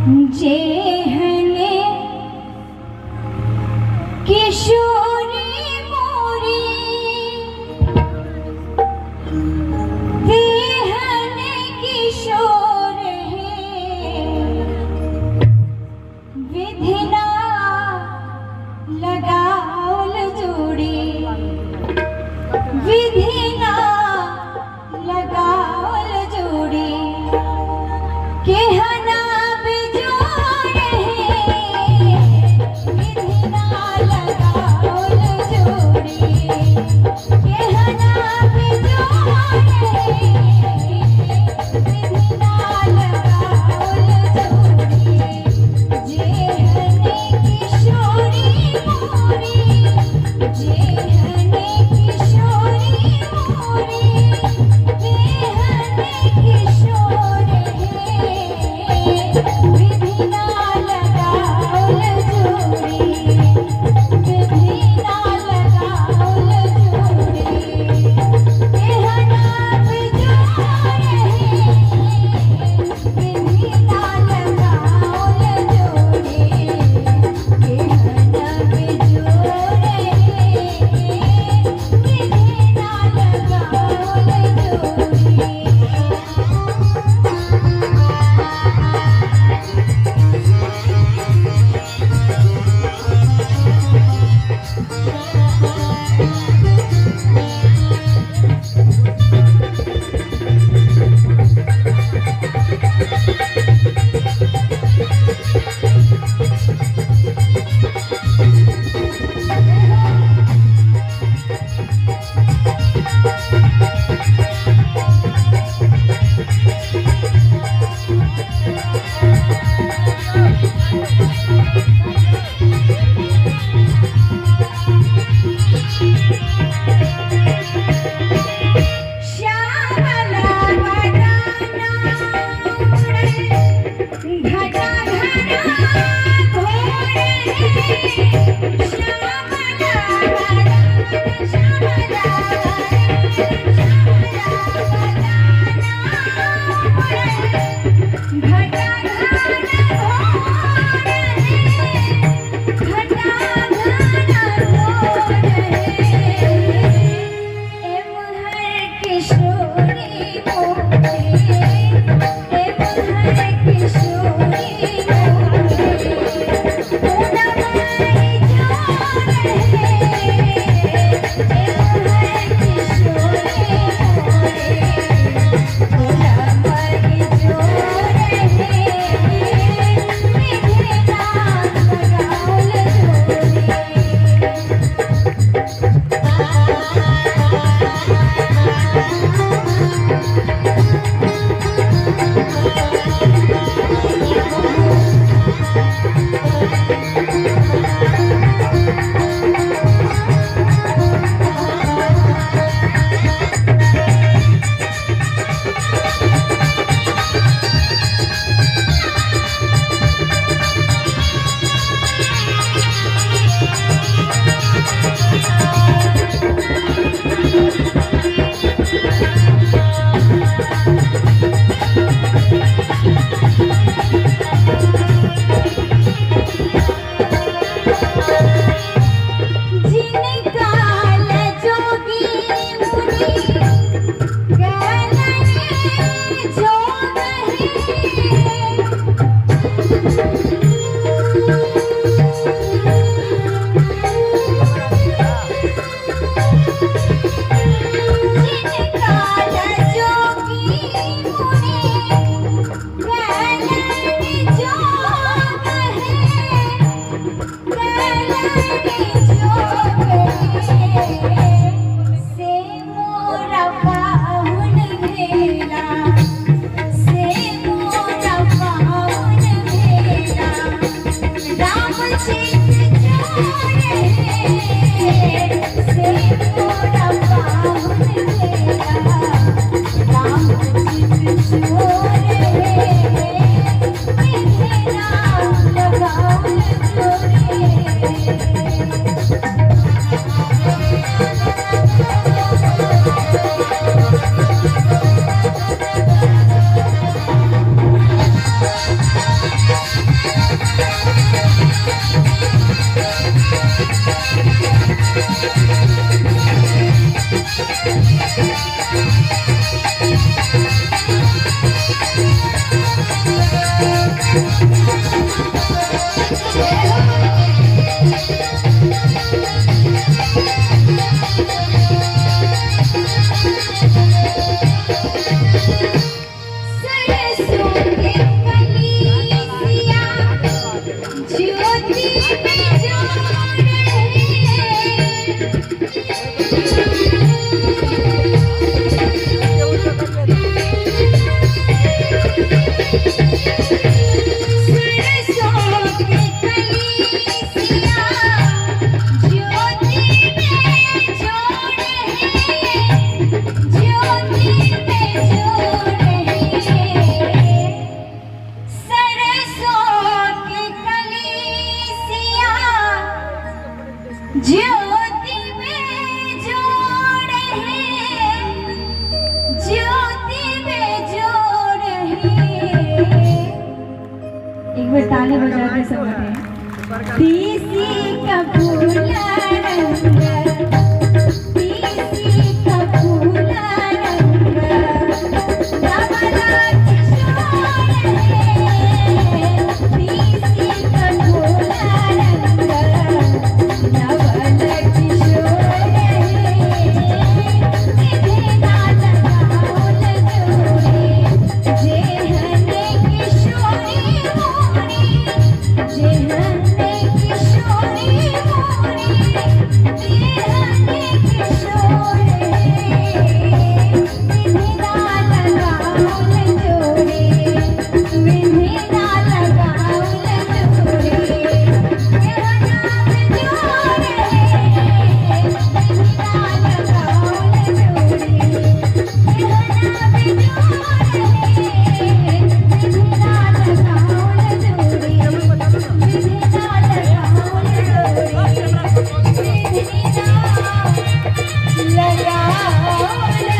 जेहने किशोरी मोरी देहने किशोर है विधिना लगाओल जोड़ी विधिना लगाओल जोड़ी केहना ज्योति में जोड़ है, ज्योति में जोड़ है। एक बार ताली बजा के सब बताएं। तीसी का फूला रंग, तीसी का फूला रंग, नवला किशोर है। तीसी का फूला रंग, नवला किशोर है। विधिना लगाउल जोड़े, जेहने किशोरी मोरी, जेहने किशोरी मोरी, जेहने किशोर है। विधिना लगाउल जोड़े, विधिना लगाउल जोड़े, तेरा नाम जोड़ है। विधिना लगाउल जोड़े, तेरा नाम जोड़ है। विधिना लगाउल जोड़े, विधिना लगाउल जोड़े, विधिना लगाउल